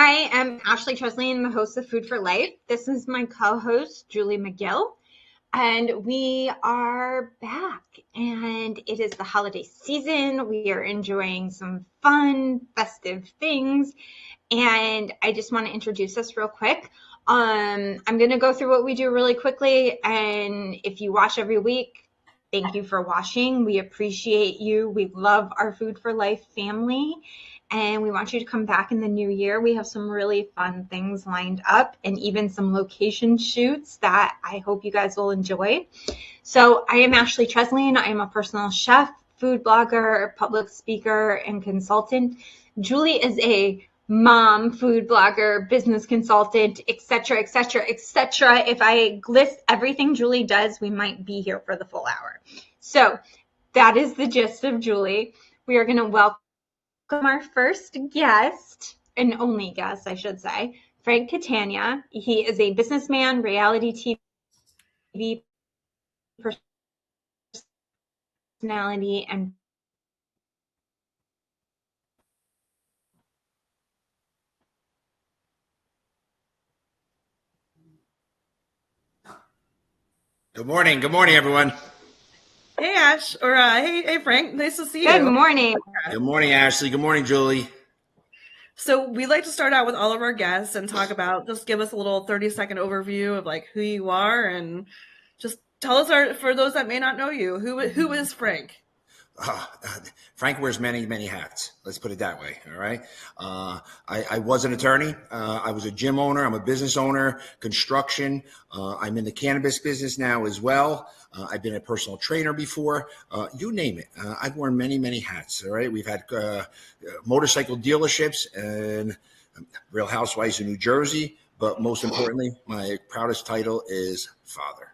I am Ashley Treslian, the host of Food for Life. This is my co-host, Julie McGill, and we are back. And it is the holiday season. We are enjoying some fun, festive things. And I just want to introduce us real quick. I'm going to go through what we do really quickly. And if you watch every week, thank you for watching. We appreciate you. We love our Food for Life family. And we want you to come back in the new year. We have some really fun things lined up and even some location shoots that I hope you guys will enjoy. So I am Ashley Treslian. I am a personal chef, food blogger, public speaker, and consultant. Julie is a mom, food blogger, business consultant, etc., etc., etc. If I list everything Julie does, we might be here for the full hour. So that is the gist of Julie. We are going to welcome our first guest, and only guest, I should say, Frank Catania. He is a businessman, reality TV personality, and Good morning. Good morning, everyone. Hey, Ash, or hey, Frank. Nice to see you. Good morning. Good morning, Ashley. Good morning, Julie. So we like to start out with all of our guests and talk about, just give us a little 30-second overview of like who you are and just tell us, for those that may not know you, who is Frank? Frank wears many, many hats. Let's put it that way. All right. I was an attorney. I was a gym owner. I'm a business owner, construction. I'm in the cannabis business now as well. I've been a personal trainer before. You name it. I've worn many, many hats. All right. We've had motorcycle dealerships and Real Housewives of New Jersey. But most importantly, my proudest title is father.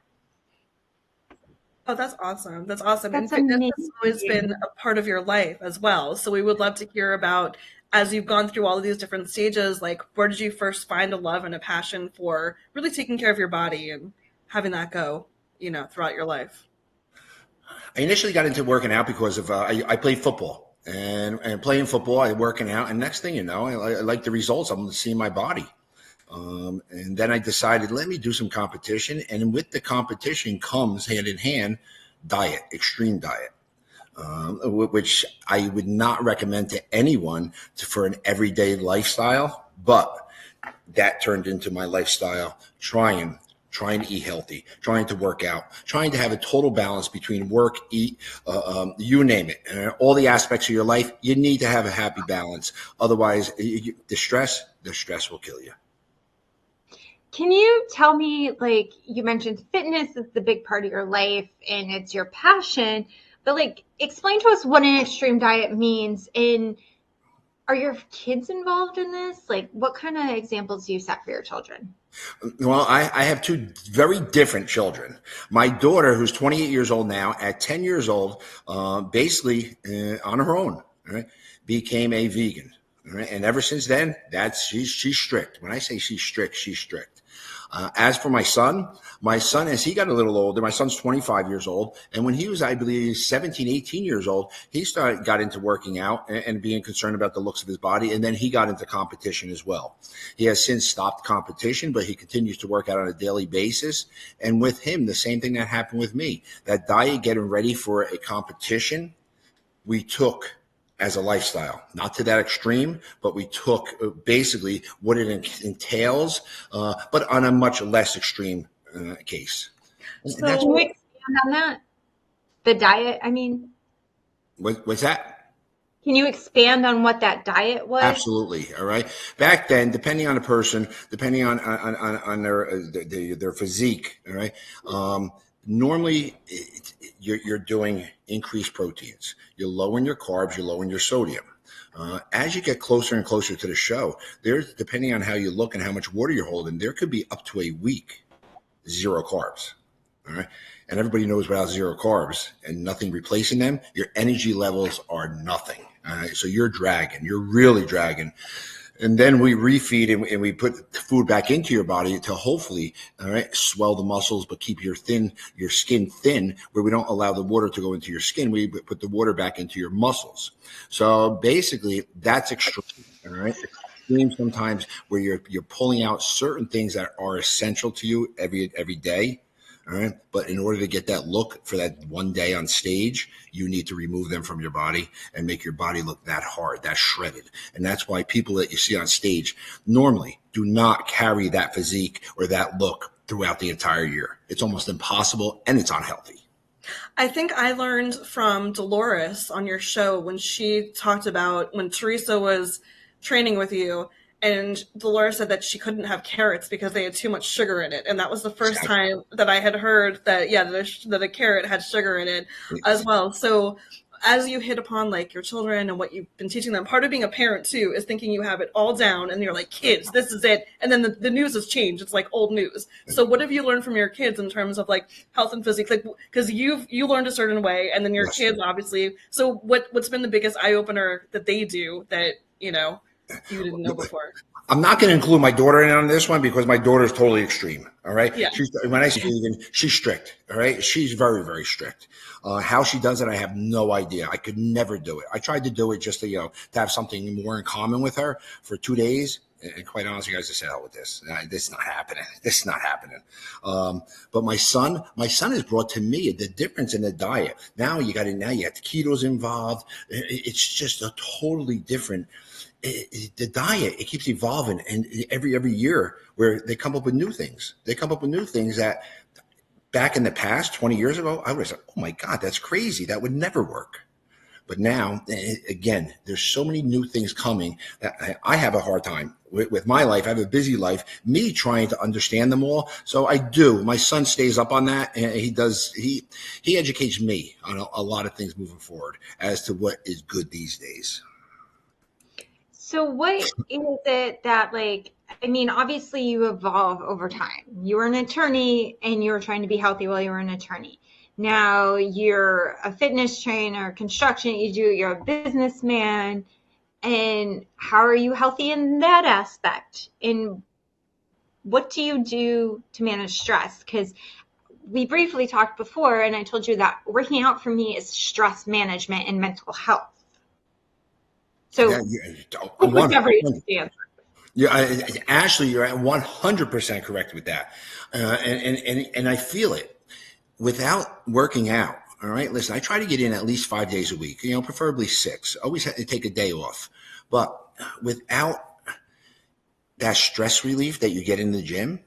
Oh, that's awesome. That's awesome. That's and fitness amazing. has always been a part of your life as well. So we would love to hear about, as you've gone through all of these different stages, like where did you first find a love and a passion for really taking care of your body and having that go, throughout your life? I initially got into working out because of I played football and playing football, I working out, and next thing you know, I like the results. I'm seeing my body. And then I decided, let me do some competition. And with the competition comes hand in hand diet, extreme diet, which I would not recommend to anyone for an everyday lifestyle. But that turned into my lifestyle, trying to eat healthy, trying to work out, trying to have a total balance between work, eat, you name it. All the aspects of your life, you need to have a happy balance. Otherwise, the stress will kill you. Can you tell me, like, you mentioned fitness is the big part of your life and it's your passion, but like, explain to us what an extreme diet means. And are your kids involved in this? Like, what kind of examples do you set for your children? Well, I have two very different children. My daughter, who's 28 years old now, at 10 years old, basically on her own, right, became a vegan. Right? And ever since then, she's strict. When I say she's strict, she's strict. As for my son, as he got a little older, my son's 25 years old. And when he was, I believe, 17, 18 years old, he got into working out and being concerned about the looks of his body. And then he got into competition as well. He has since stopped competition, but he continues to work out on a daily basis. And with him, the same thing that happened with me, that diet getting ready for a competition, we took as a lifestyle, not to that extreme, but we took basically what it entails, but on a much less extreme case. So can you expand on that? The diet, I mean. What's that? Can you expand on what that diet was? Absolutely. All right. Back then, depending on the person, depending on their physique, all right. Normally, you're doing increased proteins. You're lowering your carbs. You're lowering your sodium. As you get closer and closer to the show, there's, depending on how you look and how much water you're holding, there could be up to a week zero carbs. All right. And everybody knows without zero carbs and nothing replacing them, your energy levels are nothing. All right. So you're really dragging. And then we refeed and we put food back into your body to hopefully, all right, swell the muscles, but keep your skin thin, where we don't allow the water to go into your skin. We put the water back into your muscles. So basically, that's extreme. All right. extreme sometimes where you're pulling out certain things that are essential to you every day. All right. But in order to get that look for that one day on stage, you need to remove them from your body and make your body look that hard, that shredded. And that's why people that you see on stage normally do not carry that physique or that look throughout the entire year. It's almost impossible, and it's unhealthy. I think I learned from Dolores on your show when she talked about when Teresa was training with you, and Dolores said that she couldn't have carrots because they had too much sugar in it. And that was the first time that I had heard that, that a carrot had sugar in it as well. So as you hit upon like your children and what you've been teaching them, part of being a parent too is thinking you have it all down and you're like, kids, this is it. And then the news has changed. It's like old news. So what have you learned from your kids in terms of like health and physique? Like, because you learned a certain way and then your kids obviously. So what's been the biggest eye opener that they do that, you didn't know before? I'm not going to include my daughter in on this one because my daughter is totally extreme. All right. Yeah. When I say vegan, she's strict. All right. She's very, very strict. How she does it, I have no idea. I could never do it. I tried to do it just to, to have something more in common with her for 2 days. And quite honestly, guys, I said, hell with this. This is not happening. This is not happening. But my son has brought to me the difference in the diet. Now you got the ketos involved. It's just a totally different. The diet, it keeps evolving, and every year where they come up with new things. They come up with new things that back in the past, 20 years ago, I was like, oh my God, that's crazy. That would never work. But now, again, there's so many new things coming that I have a hard time with my life. I have a busy life, me trying to understand them all. So I do. My son stays up on that, and he educates me on a lot of things moving forward as to what is good these days. So what is it that obviously you evolve over time. You were an attorney and you were trying to be healthy while you were an attorney. Now you're a fitness trainer, construction, you're a businessman. And how are you healthy in that aspect? And what do you do to manage stress? Because we briefly talked before and I told you that working out for me is stress management and mental health. So whichever is the answer. Yeah, Ashley, you're at 100% correct with that. And I feel it without working out. All right. Listen, I try to get in at least 5 days a week, preferably 6. Always have to take a day off. But without that stress relief that you get in the gym,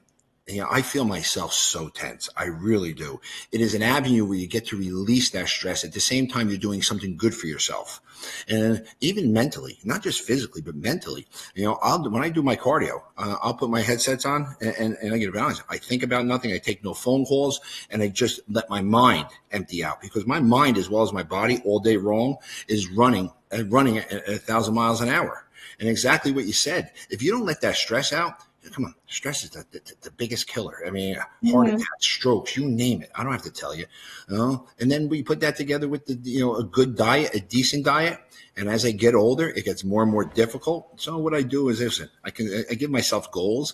I feel myself so tense. I really do. It is an avenue where you get to release that stress. At the same time, you're doing something good for yourself. And even mentally, not just physically, but mentally, when I do my cardio, I'll put my headsets on and I get to be honest. I think about nothing. I take no phone calls and I just let my mind empty out because my mind, as well as my body all day long is running at 1,000 miles an hour. And exactly what you said, if you don't let that stress out, come on, stress is the biggest killer. I mean, heart attacks, strokes, you name it. I don't have to tell you. And then we put that together with a good diet, a decent diet. And as I get older, it gets more and more difficult. So what I do is listen, I give myself goals.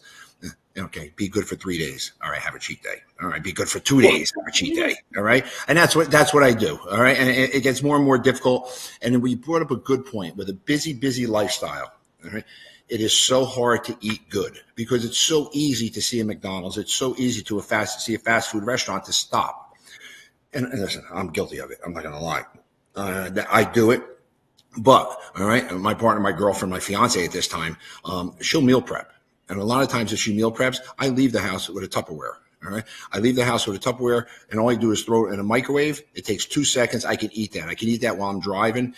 Okay, be good for 3 days. All right, have a cheat day. All right, be good for 2 days. Have a cheat day. All right, and that's what I do. All right, and it gets more and more difficult. And then we brought up a good point with a busy lifestyle. All right. It is so hard to eat good because it's so easy to see a McDonald's. It's so easy to see a fast food restaurant to stop. And listen, I'm guilty of it. I'm not going to lie. I do it. But, all right, my partner, my girlfriend, my fiance at this time, she'll meal prep. And a lot of times if she meal preps, I leave the house with a Tupperware. All right. I leave the house with a Tupperware and all I do is throw it in a microwave. It takes 2 seconds. I can eat that. I can eat that while I'm driving.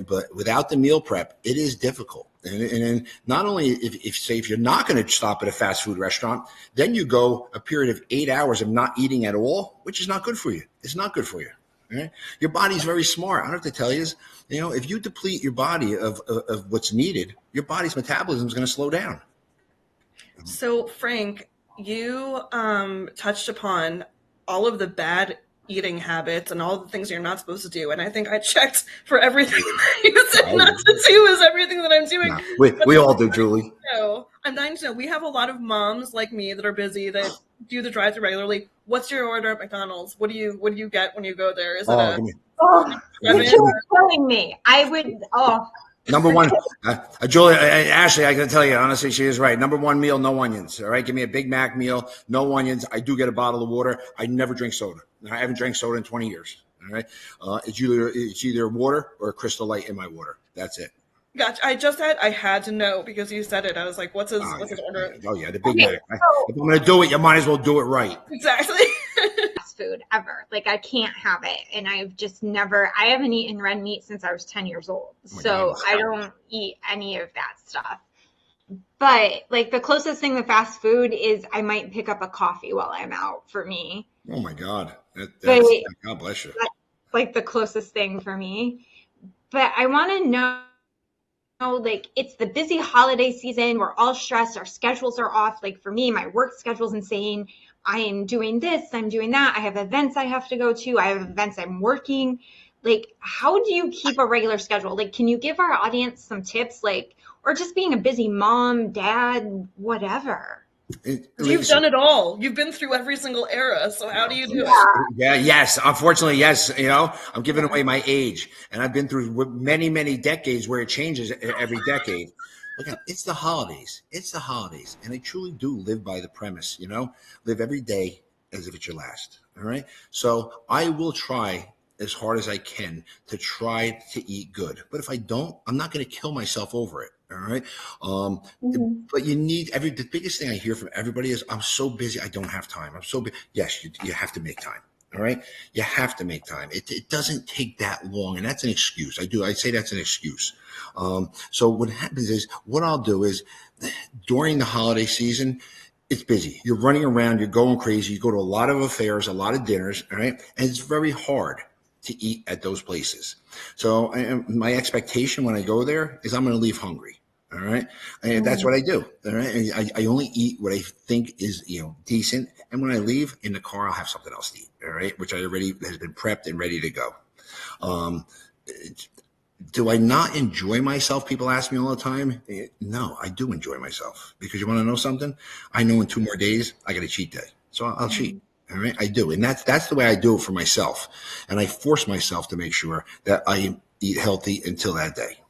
But without the meal prep, it is difficult. And not only if you're not going to stop at a fast food restaurant, then you go a period of 8 hours of not eating at all, which is not good for you. It's not good for you. Right? Your body's very smart. I don't have to tell you, if you deplete your body of what's needed, your body's metabolism is going to slow down. So, Frank, you touched upon all of the bad eating habits and all the things you're not supposed to do. And I think I checked for everything that you said not to do is everything that I'm doing. No, we all do, Julie. I'm dying to know. We have a lot of moms like me that are busy that do the drive-thru regularly. What's your order at McDonald's? What do you get when you go there? Is it you're killing me. I would Number one, Julie, Ashley, I can tell you, honestly, she is right. Number one meal, no onions. All right. Give me a Big Mac meal, no onions. I do get a bottle of water. I never drink soda. I haven't drank soda in 20 years. All right. It's either water or Crystal Light in my water. That's it. Gotcha. I had to know because you said it. I was like, what's his order? Oh, yeah. The Big Okay, Mac. so If I'm going to do it, you might as well do it right. Exactly. fast food ever. Like I can't have it. And I haven't eaten red meat since I was 10 years old. So I don't eat any of that stuff. But like the closest thing to fast food is I might pick up a coffee while I'm out for me. Oh my God. God bless you. That's like the closest thing for me. But I want to know, like, it's the busy holiday season. We're all stressed. Our schedules are off. Like for me, my work schedule's insane. I am doing this, I'm doing that. I have events I have to go to. I have events I'm working. Like, how do you keep a regular schedule? Like, can you give our audience some tips? Like, or just being a busy mom, dad, whatever. You've done it all. You've been through every single era. So how do you do it? Yeah, yes. Unfortunately, yes. I'm giving away my age, and I've been through many, many decades where it changes every decade. Look, it's the holidays. It's the holidays, and I truly do live by the premise. Live every day as if it's your last. All right. So I will try as hard as I can to try to eat good. But if I don't, I'm not going to kill myself over it. All right. But the biggest thing I hear from everybody is, I'm so busy. I don't have time. I'm so busy. Yes, you have to make time. All right. You have to make time. It doesn't take that long. And that's an excuse. I'd say that's an excuse. So what happens is, what I'll do is, during the holiday season, it's busy. You're running around. You're going crazy. You go to a lot of affairs, a lot of dinners. All right. And it's very hard to eat at those places. So my expectation when I go there is I'm going to leave hungry. All right. And that's what I do. All right. And I only eat what I think is, decent. And when I leave in the car, I'll have something else to eat. All right. Which I already has been prepped and ready to go. Do I not enjoy myself? People ask me all the time. No, I do enjoy myself, because you want to know something? I know in 2 more days, I got a cheat day. So I'll cheat. All right. I do. And that's the way I do it for myself. And I force myself to make sure that I eat healthy until that day,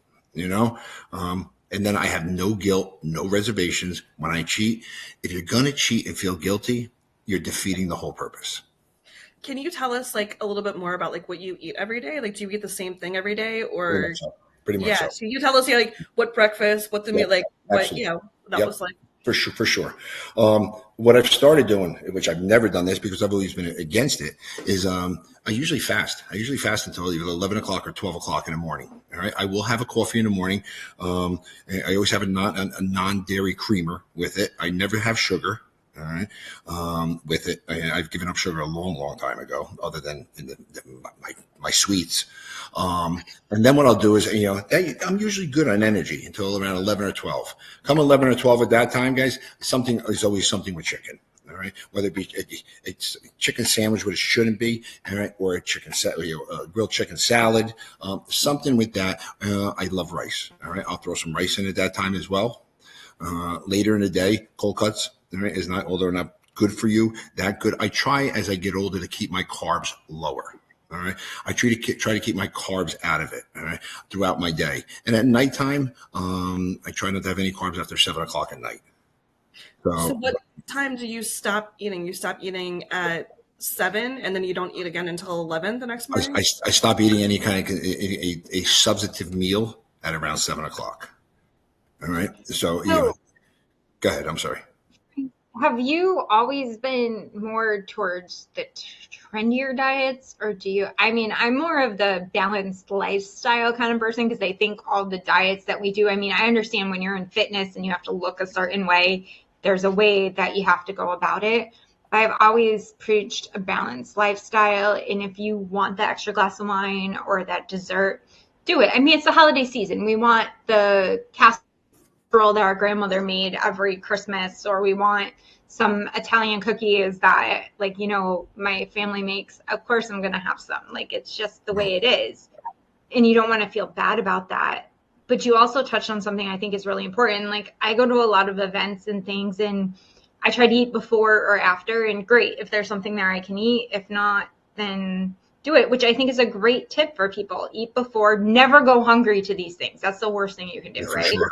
and then I have no guilt, no reservations when I cheat. If you're going to cheat and feel guilty, you're defeating the whole purpose. Can you tell us like a little bit more about like what you eat every day? Like, do you eat the same thing every day, or? Pretty much so. So you tell us like what breakfast, what the meal, like absolutely. what, that was like. For sure. What I've started doing, which I've never done this because I've always been against it, is I usually fast. I usually fast until either 11 o'clock or 12 o'clock in the morning. All right. I will have a coffee in the morning. I always have a non-dairy creamer with it. I never have sugar. All right. With it, I've given up sugar a long time ago, other than my sweets. And then what I'll do is, I'm usually good on energy until around 11 or 12. Come 11 or 12 at that time, guys, is always something with chicken. All right. Whether it be it's chicken sandwich, what it shouldn't be, all right, or a grilled chicken salad, something with that. I love rice. All right. I'll throw some rice in at that time as well. Later in the day, cold cuts, all right, is not, although not good for you, that good. I try as I get older to keep my carbs lower. All right. I try to keep my carbs out of it. All right. Throughout my day. And at nighttime, I try not to have any carbs after 7 o'clock at night. So what time do you stop eating? You stop eating at 7 and then you don't eat again until 11 the next morning? I stop eating any kind of a substantive meal at around 7 o'clock. All right. So, go ahead. I'm sorry. Have you always been more towards the trendier diets, or I'm more of the balanced lifestyle kind of person, because I think all the diets that we do, I understand when you're in fitness and you have to look a certain way, there's a way that you have to go about it. But I've always preached a balanced lifestyle. And if you want the extra glass of wine or that dessert, do it. It's the holiday season. We want the casserole that our grandmother made every Christmas, or we want some Italian cookies that my family makes. Of course I'm going to have some. It's just the way it is. And you don't want to feel bad about that. But you also touched on something I think is really important. I go to a lot of events and things, and I try to eat before or after, and great. If there's something there I can eat. If not, then do it, which I think is a great tip for people. Eat before, never go hungry to these things. That's the worst thing you can do, For right? sure.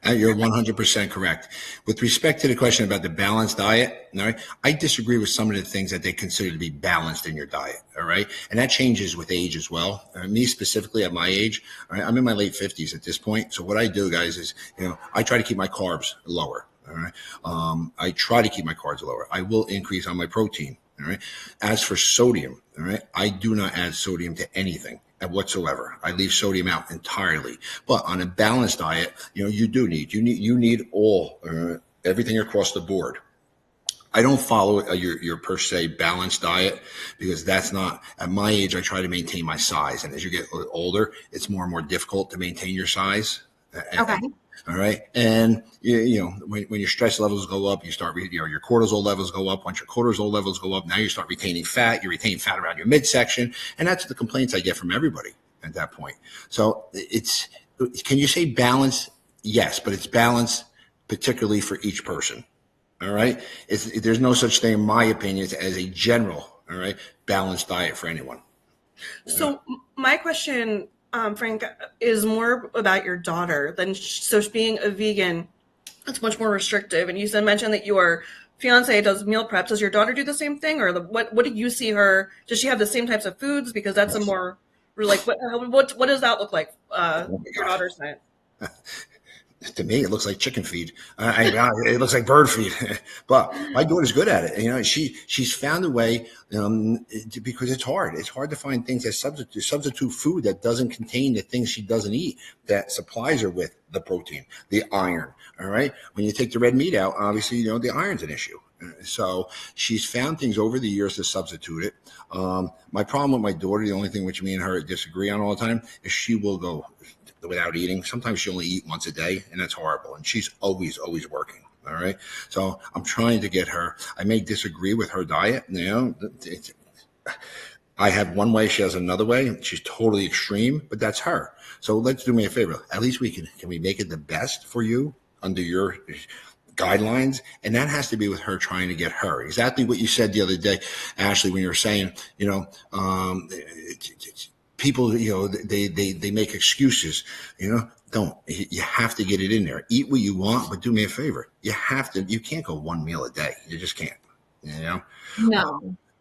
You're 100% correct. With respect to the question about the balanced diet, all right, I disagree with some of the things that they consider to be balanced in your diet, all right? And that changes with age as well. Me specifically at my age, all right, I'm in my late 50s at this point. So what I do, guys, is, I try to keep my carbs lower, all right? I try to keep my carbs lower. I will increase on my protein, all right? As for sodium, all right, I do not add sodium to anything whatsoever. I leave sodium out entirely. But on a balanced diet, you do need all everything across the board. I don't follow your per se balanced diet because that's not at my age. I try to maintain my size, and as you get older, it's more and more difficult to maintain your size. Okay. All right. And, when your stress levels go up, you start, your cortisol levels go up. Once your cortisol levels go up, now you start retaining fat. You retain fat around your midsection. And that's the complaints I get from everybody at that point. So can you say balance? Yes, but it's balance particularly for each person. All right. There's no such thing, in my opinion, as a general, all right, balanced diet for anyone. So my question, Frank, is more about your daughter. So being a vegan, it's much more restrictive. And you mentioned that your fiance does meal prep. Does your daughter do the same thing, or what do you see her? Does she have the same types of foods? Because that's a more like what does that look like? Your daughter's diet. To me, it looks like chicken feed. It looks like bird feed. But my daughter's good at it. She's found a way because it's hard. It's hard to find things that substitute food that doesn't contain the things she doesn't eat, that supplies her with the protein, the iron. All right. When you take the red meat out, obviously, the iron's an issue. So she's found things over the years to substitute it. My problem with my daughter, the only thing which me and her disagree on all the time, is she will go without eating. Sometimes she only eat once a day, and that's horrible. And she's always working. All right. So I'm trying to get her. I may disagree with her diet. I have one way, she has another way. She's totally extreme, but that's her. So let's do me a favor. At least can we make it the best for you under your guidelines? And that has to be with her trying to get her. Exactly what you said the other day, Ashley, when you were saying, people, they make excuses, don't. You have to get it in there. Eat what you want, but do me a favor. You can't go one meal a day. You just can't,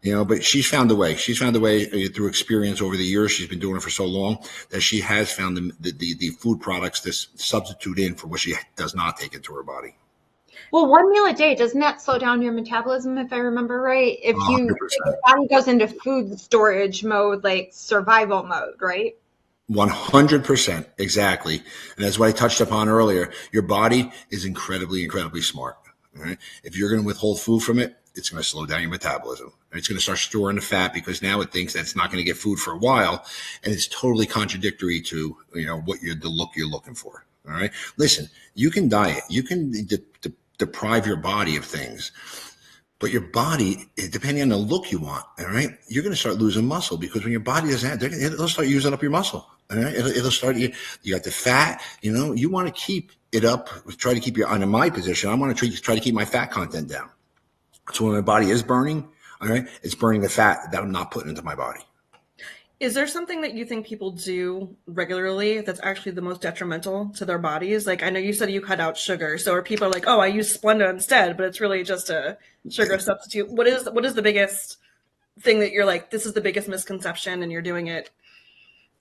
No. But she's found a way. She's found a way through experience over the years. She's been doing it for so long that she has found the food products to substitute in for what she does not take into her body. Well, one meal a day, doesn't that slow down your metabolism, if I remember right? If your body goes into food storage mode, like survival mode, right? 100%, exactly. And that's what I touched upon earlier. Your body is incredibly, incredibly smart. All right? If you're going to withhold food from it, it's going to slow down your metabolism. And it's going to start storing the fat because now it thinks that it's not going to get food for a while. And it's totally contradictory to, the look you're looking for. All right. Listen, you can diet. You can deprive your body of things. But your body, depending on the look you want, all right, you're going to start losing muscle because when your body doesn't have, it'll start using up your muscle. All right, it'll start. You got the fat. You want to keep it up. Try to keep in my position. I want to try to keep my fat content down. So when my body is burning, all right, it's burning the fat that I'm not putting into my body. Is there something that you think people do regularly that's actually the most detrimental to their bodies? Like, I know you said you cut out sugar. So are people like, oh, I use Splenda instead, but it's really just a sugar substitute. What is the biggest thing that you're like, this is the biggest misconception and you're doing it?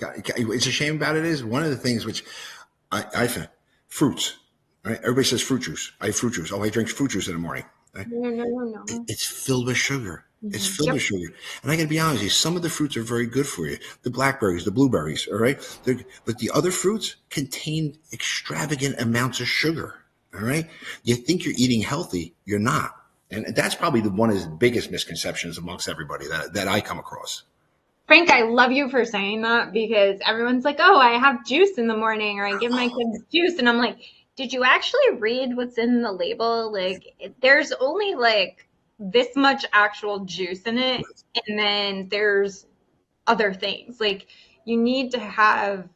It's a shame about it is one of the things which I find fruits, right? Everybody says fruit juice. I have fruit juice. Oh, I drink fruit juice in the morning. Right? No. It's filled with sugar. It's filled with sugar. And I got to be honest with you, some of the fruits are very good for you. The blackberries, the blueberries, all right? But the other fruits contain extravagant amounts of sugar, all right? You think you're eating healthy, you're not. And that's probably one of the biggest misconceptions amongst everybody that I come across. Frank, I love you for saying that because everyone's like, oh, I have juice in the morning or I give my kids juice. And I'm like, did you actually read what's in the label? Like, there's only like this much actual juice in it. And then there's other things. Like, you need to have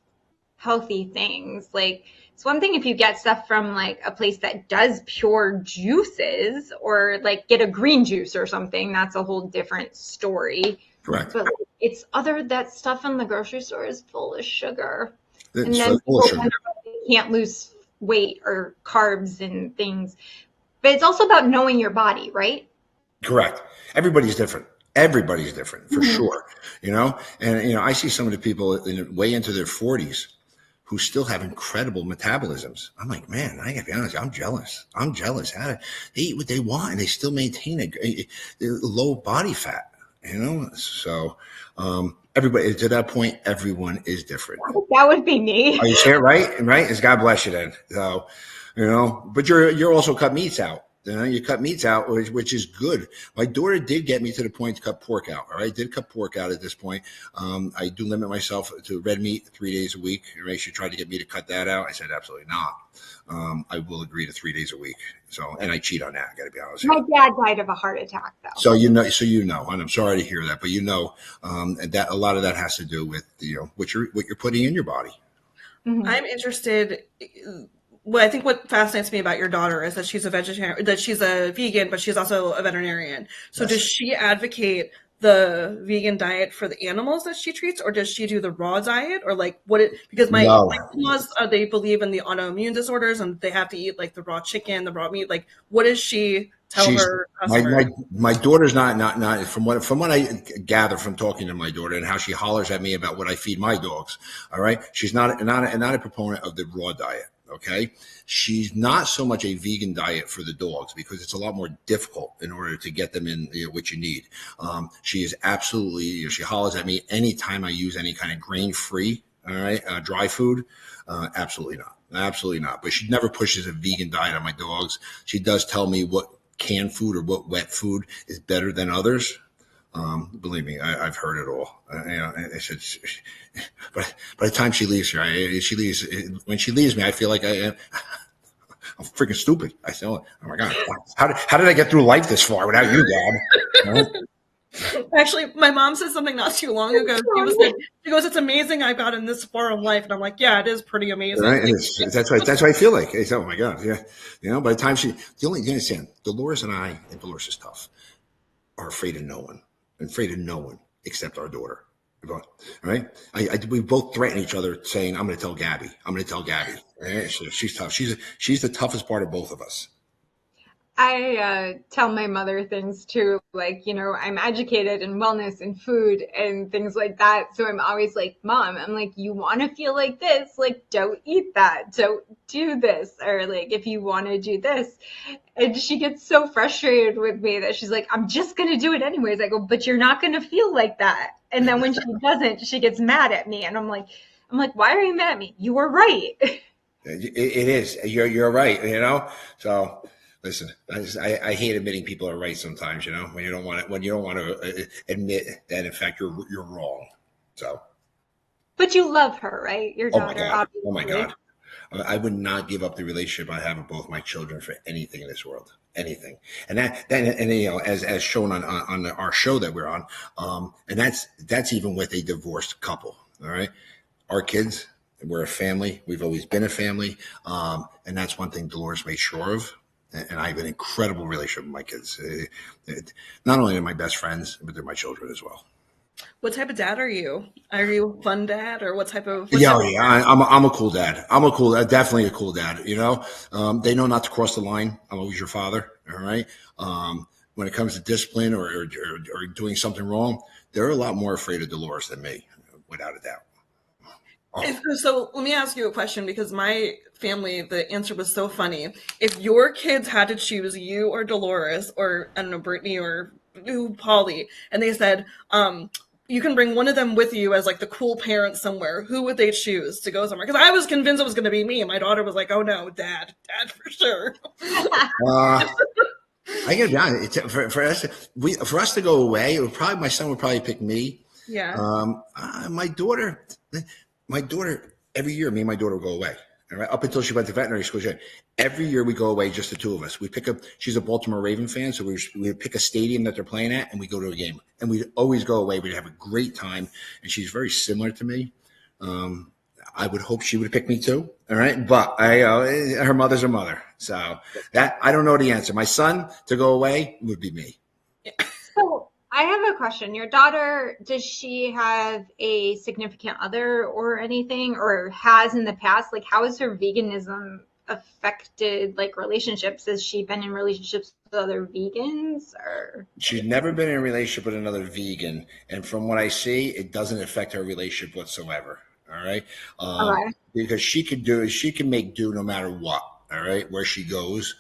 healthy things. Like, it's one thing if you get stuff from like a place that does pure juices or like get a green juice or something. That's a whole different story. Correct. But it's that stuff in the grocery store is full of sugar. And It's then full of people sugar. wonder why they can't lose weight or carbs and things. But it's also about knowing your body, right? Correct. Everybody's different. Everybody's different for sure. And I see some of the people way into their 40s who still have incredible metabolisms. I'm like, man, I gotta be honest, I'm jealous. I'm jealous. How they eat what they want and they still maintain a low body fat. So everybody to that point, everyone is different. That would be me. Are you sure? Right? Right? It's God bless you then. So, but you're also cut meats out. You cut meats out, which is good. My daughter did get me to the point to cut pork out. All right, did cut pork out at this point. I do limit myself to red meat 3 days a week. Right? She tried to get me to cut that out. I said absolutely not. I will agree to 3 days a week. So, and I cheat on that. I got to be honest. My dad died of a heart attack, though. So and I'm sorry to hear that, but that a lot of that has to do with what you're putting in your body. Mm-hmm. I'm interested. Well, I think what fascinates me about your daughter is that she's a vegetarian, that she's a vegan, but she's also a veterinarian. So does she advocate the vegan diet for the animals that she treats, or does she do the raw diet, or because my in-laws, they believe in the autoimmune disorders and they have to eat like the raw chicken, the raw meat. Like, what does she tell her customers? My daughter's not from what I gather from talking to my daughter and how she hollers at me about what I feed my dogs. All right, she's not a proponent of the raw diet. Okay, she's not so much a vegan diet for the dogs because it's a lot more difficult in order to get them in what you need. She is absolutely, she hollers at me anytime I use any kind of grain-free, all right, dry food. Absolutely not. Absolutely not. But she never pushes a vegan diet on my dogs. She does tell me what canned food or what wet food is better than others. Believe me, I've heard it all. But by the time she leaves here, when she leaves me, I feel like I'm freaking stupid. I say, oh my God, how did I get through life this far without you, Dad? Actually, my mom said something not too long ago. She goes, "It's amazing I got in this far in life," and I'm like, "Yeah, it is pretty amazing." Right? That's what I feel like. It's, oh my God, yeah. By the time you understand, Dolores and Dolores is tough, are afraid of no one except our daughter. Right? We both threaten each other, saying, "I'm going to tell Gabby. I'm going to tell Gabby." Right? So she's tough. She's the toughest part of both of us. I tell my mother things too, like, I'm educated in wellness and food and things like that. So I'm always like, Mom, I'm like, you want to feel like this, like, don't eat that, don't do this, or like, if you want to do this. And she gets so frustrated with me that she's like, I'm just going to do it anyways. I go, but you're not going to feel like that. And then when she doesn't, she gets mad at me. And I'm like, why are you mad at me? You were right. It is. You're right. So listen, I hate admitting people are right sometimes. When you don't want to admit that in fact you're wrong. So. But you love her, right? Your daughter. Oh my God. I would not give up the relationship I have with both my children for anything in this world, anything. And as shown on our show that we're on, and that's even with a divorced couple. All right, our kids, we're a family. We've always been a family, and that's one thing Dolores made sure of. And I have an incredible relationship with my kids. Not only are my best friends, but they're my children as well. What type of dad are you? Are you a fun dad, or what type of? I'm a cool dad. Definitely a cool dad. They know not to cross the line. I'm always your father. All right. When it comes to discipline or doing something wrong, they're a lot more afraid of Dolores than me, without a doubt. Oh. So let me ask you a question, because my family, the answer was so funny. If your kids had to choose you or Dolores, or I don't know, Brittany or Polly, and they said, you can bring one of them with you as like the cool parent somewhere, who would they choose to go somewhere? Because I was convinced it was going to be me, and my daughter was like, "Oh no, dad for sure." I get down for us to go away. My son would probably pick me. Yeah. My daughter, every year, me and my daughter will go away. All right, up until she went to veterinary school, every year we go away, just the two of us. We pick up. She's a Baltimore Raven fan, so we pick a stadium that they're playing at, and we go to a game. And we always go away. We'd have a great time. And she's very similar to me. I would hope she would pick me too. All right, but her mother's her mother, so that I don't know the answer. My son to go away would be me. So I have a question. Your daughter, does she have a significant other or anything, or has in the past? Like, how has her veganism affected like relationships? Has she been in relationships with other vegans or? She's never been in a relationship with another vegan, and from what I see, it doesn't affect her relationship whatsoever. All right, Okay. because she can make do no matter what. All right, where she goes,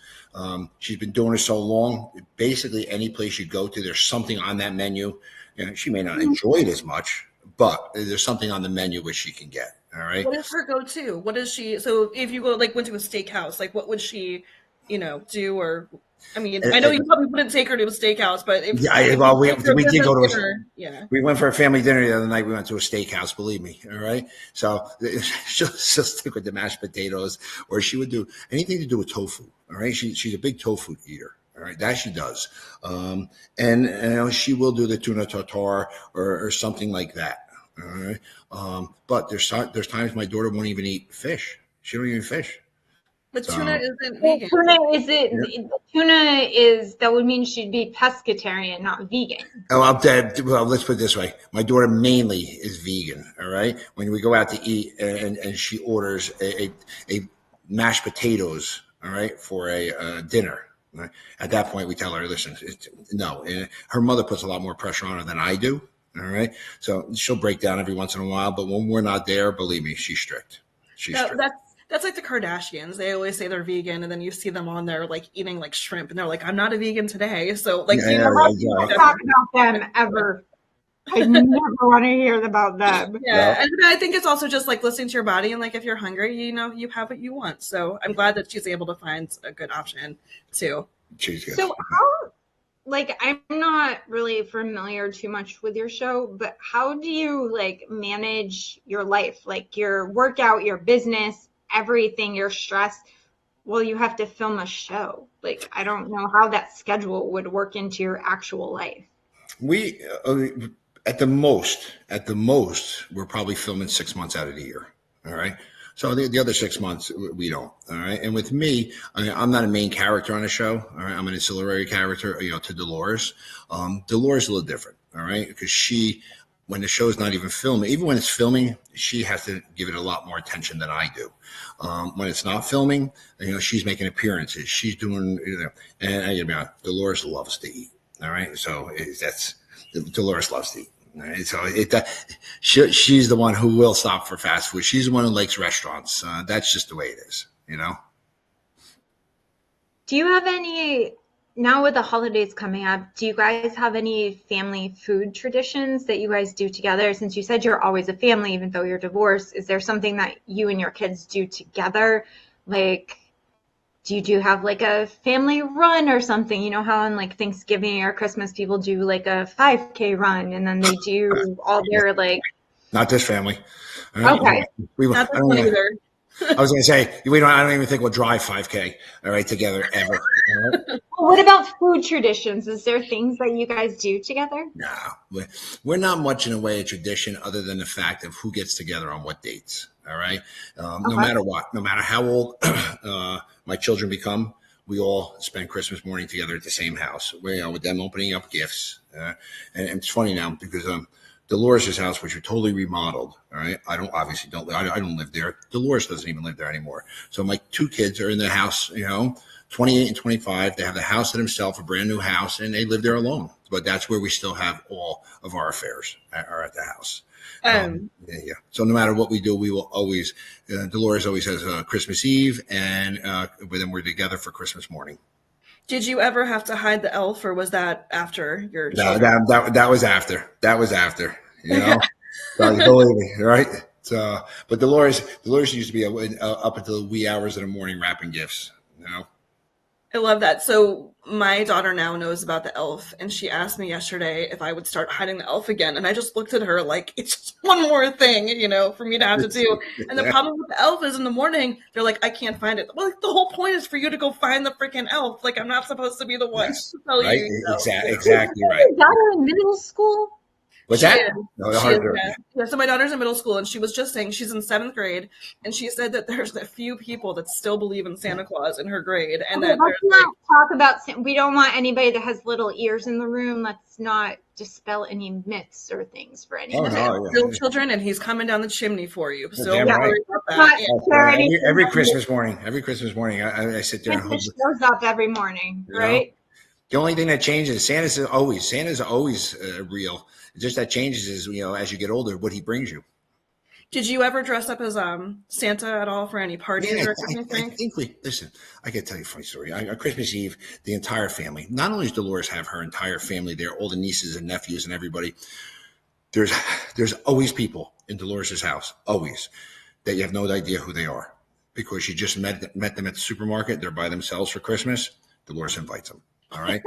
she's been doing it so long. Basically, any place you go to, there's something on that menu. You know, she may not enjoy it as much, but there's something on the menu which she can get. All right. What is her go-to? What is she? So if you go like went to a steakhouse, like what would she, do? Or I mean, I know you probably wouldn't take her to a steakhouse, but if Yeah, if well, you take her a we did business go to dinner, yeah. we went for a family dinner the other night. We went to a steakhouse, believe me. All right. So she'll stick with the mashed potatoes, or she would do anything to do with tofu. All right. She's a big tofu eater. All right. That she does. And she will do the tuna tartare or something like that. All right. But there's times my daughter won't even eat fish. She don't even fish. But tuna So isn't Well, vegan. tuna is that would mean she'd be pescatarian, not vegan. Oh, I'm dead. Well, let's put it this way. My daughter mainly is vegan. All right. When we go out to eat and she orders a mashed potatoes, all right, for a dinner. Right? At that point, we tell her, listen, no. And her mother puts a lot more pressure on her than I do. All right. So she'll break down every once in a while. But when we're not there, believe me, she's strict. She's That, strict. that's like the Kardashians. They always say they're vegan, and then you see them on there like eating like shrimp, and they're like, "I'm not a vegan today." So like, Yeah, you know, Let's not talk about them ever. I never want to hear about them. yeah. And I think it's also just like listening to your body, and like if you're hungry, you have what you want. So I'm glad that she's able to find a good option too. she's good. So how, like, I'm not really familiar too much with your show, but how do you like manage your life, like your workout, your business, everything, your stress? Well, you have to film a show. Like, I don't know how that schedule would work into your actual life. We at the most, we're probably filming 6 months out of the year. All right. So the other 6 months we don't. All right. And with me, I'm not a main character on the show. All right. I'm an ancillary character, to Dolores. Dolores is a little different. All right. Because when the show's not even filming, even when it's filming, she has to give it a lot more attention than I do. When it's not filming, she's making appearances. She's doing, and I gotta be honest, Dolores loves to eat. All right. So that's Dolores loves to eat. All right? So she's the one who will stop for fast food. She's the one who likes restaurants. That's just the way it is. Do you have any, now with the holidays coming up, do you guys have any family food traditions that you guys do together? Since you said you're always a family, even though you're divorced, is there something that you and your kids do together? Like, do you have like a family run or something? You know how on like Thanksgiving or Christmas people do like a 5K run and then they do all their like. Not this family. All right? Okay. Not this one either. I was going to say I don't even think we'll drive 5K. All right, together ever. All right? Well, what about food traditions? Is there things that you guys do together? No, we're not much in a way of tradition other than the fact of who gets together on what dates. All right. No matter what, no matter how old my children become, we all spend Christmas morning together at the same house. With them opening up gifts. And it's funny now because Dolores' house, which are totally remodeled. All right. I don't live there. Dolores doesn't even live there anymore. So my two kids are in the house, 28 and 25. They have the house to themselves, a brand new house, and they live there alone. But that's where we still have all of our affairs are at the house. Yeah. So no matter what we do, we will always, Dolores always has Christmas Eve, and then we're together for Christmas morning. Did you ever have to hide the elf, or was that after your No, children? that was after. That was after. So, believe me, right? So, but Dolores used to be up until the wee hours of the morning wrapping gifts. I love that. So my daughter now knows about the elf, and she asked me yesterday if I would start hiding the elf again. And I just looked at her like, it's just one more thing, for me to have to do. And the problem with the elf is in the morning, they're like, I can't find it. Well, like, the whole point is for you to go find the freaking elf. Like, I'm not supposed to be the one to tell right? you. Exactly right. Is your daughter in middle school? What's She that? is. No, She hard is. to. Yeah. So my daughter's in middle school, and she was just saying she's in 7th grade, and she said that there's a few people that still believe in Santa Claus in her grade, and Okay, that let's there's not talk about. We don't want anybody that has little ears in the room. Let's not dispel any myths or things for Oh anyone. no, real yeah. children, and he's coming down the chimney for you. So Damn don't right. worry about that. Not Yeah. share Every, anything. every Christmas morning, I sit there and hope. Santa shows up every morning, You know, right? the only thing that changes, Santa's always real. Just that changes is as you get older, what he brings you. Did you ever dress up as Santa at all for any parties Yeah, or I, anything, I Frank? think listen, I got to tell you a funny story. On Christmas Eve, the entire family, not only does Dolores have her entire family there, all the nieces and nephews and everybody, there's always people in Dolores's house, always, that you have no idea who they are because you just met them at the supermarket. They're by themselves for Christmas. Dolores invites them. All right.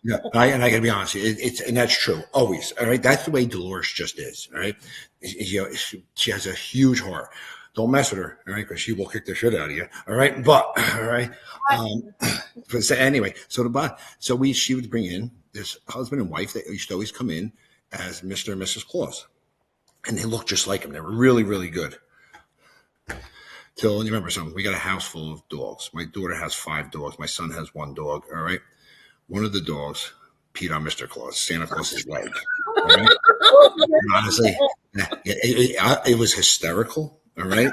Yeah, and I got to be honest, and that's true always. All right, that's the way Dolores just is. All right, she has a huge heart. Don't mess with her, all right, because she will kick the shit out of you. All right, but all right. But anyway, she would bring in this husband and wife that used to always come in as Mr. and Mrs. Claus, and they looked just like him. They were really, really good. Till you remember something, we got a house full of dogs. My daughter has 5 dogs. My son has 1 dog. All right. One of the dogs peed on Mr. Claus, Santa Claus's leg. All right? And honestly, it was hysterical. All right.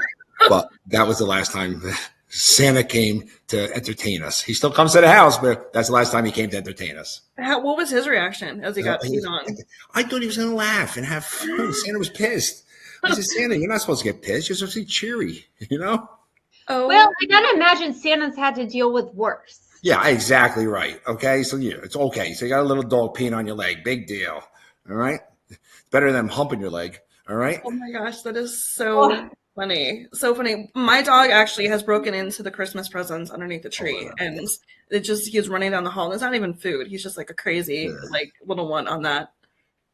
But that was the last time Santa came to entertain us. He still comes to the house, but that's the last time he came to entertain us. What was his reaction as he got peed on? I thought he was going to laugh and have fun. Santa was pissed. I said, Santa, you're not supposed to get pissed. You're supposed to be cheery, Oh, Well, I gotta imagine Santa's had to deal with worse. Yeah, exactly right. Okay, so it's okay. So you got a little dog peeing on your leg. Big deal. All right. It's better than humping your leg. All right. oh my gosh, that is so funny. So funny. My dog actually has broken into the Christmas presents underneath the tree, and he's running down the hall. And it's not even food. He's just like a crazy little one on that.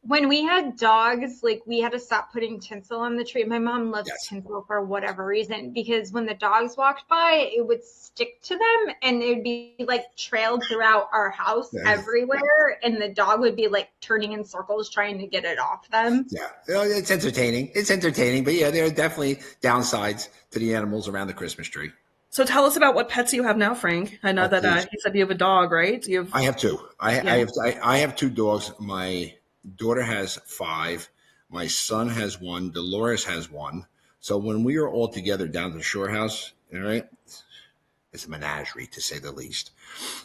When we had dogs, we had to stop putting tinsel on the tree. My mom loves Yes. tinsel for whatever reason, because when the dogs walked by, it would stick to them and it would be trailed throughout our house everywhere. And the dog would be turning in circles trying to get it off them. Yeah. It's entertaining. But yeah, there are definitely downsides to the animals around the Christmas tree. So tell us about what pets you have now, Frank. I know that you said you have a dog, right? I have 2. I have 2 dogs. My daughter has 5. My son has 1. Dolores has 1. So when we are all together down at the shore house, all right, it's a menagerie to say the least.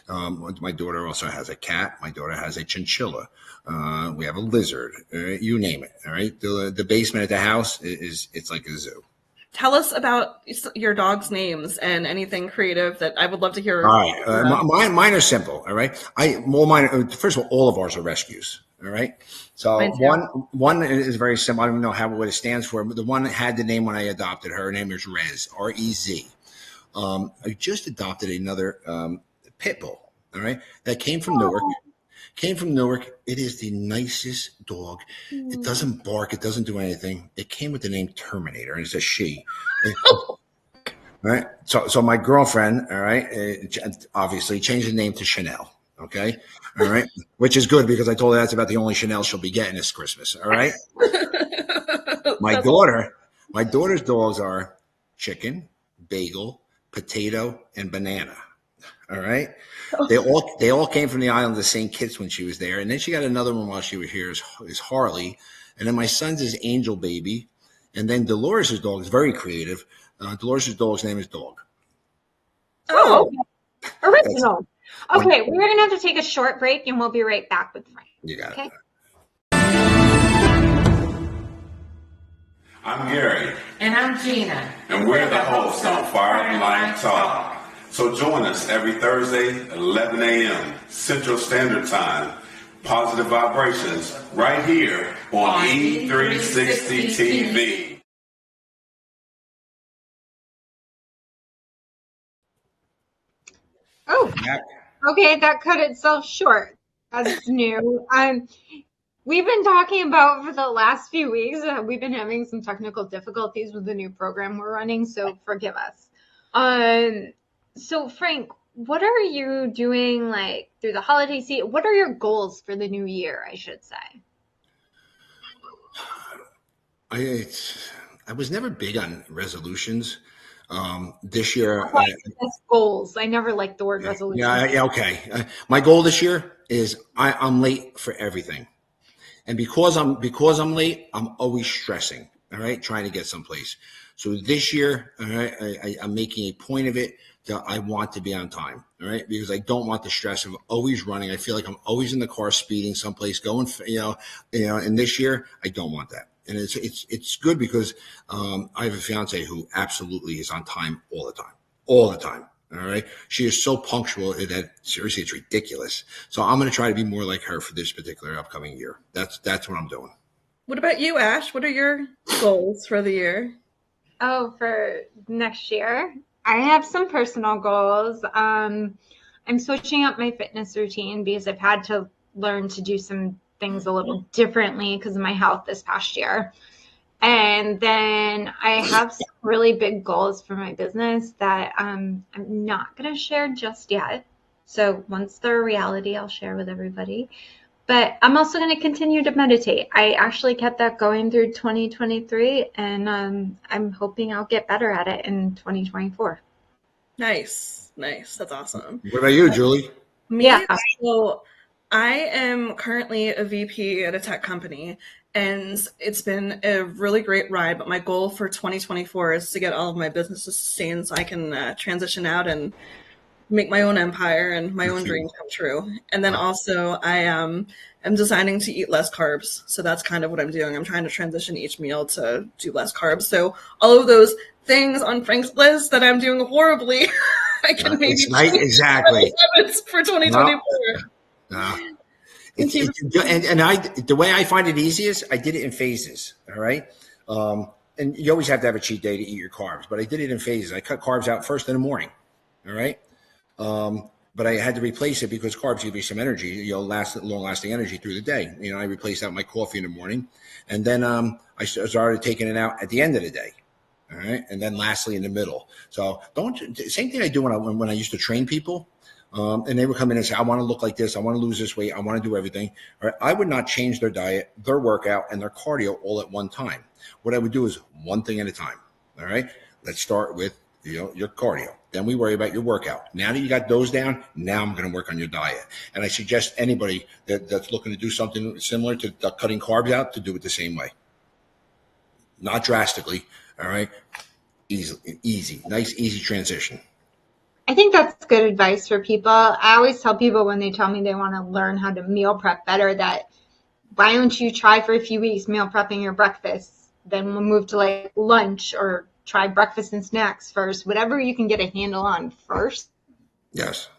My daughter also has a cat. My daughter has a chinchilla. We have a lizard. You name it. All right. The basement at the house it's like a zoo. Tell us about your dog's names and anything creative that I would love to hear. All right. Mine are simple. All right. First of all of ours are rescues. All right. So one is very simple. I don't even know what it stands for, but the one that had the name when I adopted her. Her name is Rez, R-E-Z. I just adopted another pit bull. All right. That came from Newark. It is the nicest dog. It doesn't bark. It doesn't do anything. It came with the name Terminator, and it's a she. All right. So my girlfriend, all right, obviously changed the name to Chanel. Okay. All right. Which is good because I told her that's about the only Chanel she'll be getting this Christmas. All right. My daughter's dogs are Chicken, Bagel, Potato, and Banana. All right. They all came from the island of St. Kitts when she was there. And then she got another one while she was here is Harley. And then my son's is Angel Baby. And then Dolores' dog is very creative. Dolores' dog's name is Dog. Oh, original. Okay, we're going to have to take a short break and we'll be right back with Frank. You got it. I'm Gary. And I'm Gina. And we're the hosts on Fire and Light Talk. So join us every Thursday, 11 a.m. Central Standard Time. Positive vibrations right here on E360 TV. Oh, okay, that cut itself short. That's new. We've been talking about for the last few weeks, we've been having some technical difficulties with the new program we're running, so forgive us. So Frank, what are you doing through the holiday season? What are your goals for the new year, I should say? I was never big on resolutions. This year, That's goals. I never liked the word resolution. yeah, okay. My goal this year is I'm late for everything. And because I'm late, I'm always stressing. All right, trying to get someplace. So this year, all right, I'm making a point of it that I want to be on time. All right, because I don't want the stress of always running. I feel like I'm always in the car, speeding someplace, going. And this year, I don't want that. And it's good because I have a fiance who absolutely is on time all the time. All right. She is so punctual that seriously, it's ridiculous. So I'm going to try to be more like her for this particular upcoming year. That's what I'm doing. What about you, Ash? What are your goals for the year? Oh, for next year, I have some personal goals. I'm switching up my fitness routine because I've had to learn to do some things a little differently because of my health this past year. And then I have some really big goals for my business that I'm not going to share just yet. So once they're a reality, I'll share with everybody. But I'm also going to continue to meditate. I actually kept that going through 2023, and I'm hoping I'll get better at it in 2024. Nice. That's awesome. What about you, Julie? Me? Yeah. So I am currently a VP at a tech company, and it's been a really great ride. But my goal for 2024 is to get all of my businesses sustained so I can transition out and make my own empire and my own dreams come true. And then also I am designing to eat less carbs. So that's kind of what I'm doing. I'm trying to transition each meal to do less carbs. So all of those things on Frank's list that I'm doing horribly, I can maybe Exactly for 2024. No. The way I find it easiest, I did it in phases. All right. And you always have to have a cheat day to eat your carbs, but I did it in phases. I cut carbs out first in the morning. All right. But I had to replace it because carbs give you some energy, long-lasting energy through the day. I replaced that with my coffee in the morning, and then I started taking it out at the end of the day. All right, and then lastly in the middle. So same thing I do when I used to train people, and they would come in and say, "I want to look like this. I want to lose this weight. I want to do everything." All right, I would not change their diet, their workout, and their cardio all at one time. What I would do is one thing at a time. All right, let's start with your cardio. Then we worry about your workout. Now that you got those down, now I'm going to work on your diet. And I suggest anybody that's looking to do something similar to cutting carbs out to do it the same way. Not drastically, all right? Easy, nice, easy transition. I think that's good advice for people. I always tell people when they tell me they want to learn how to meal prep better that why don't you try for a few weeks meal prepping your breakfast? Then we'll move to like lunch or try breakfast and snacks first, whatever you can get a handle on first. Yes.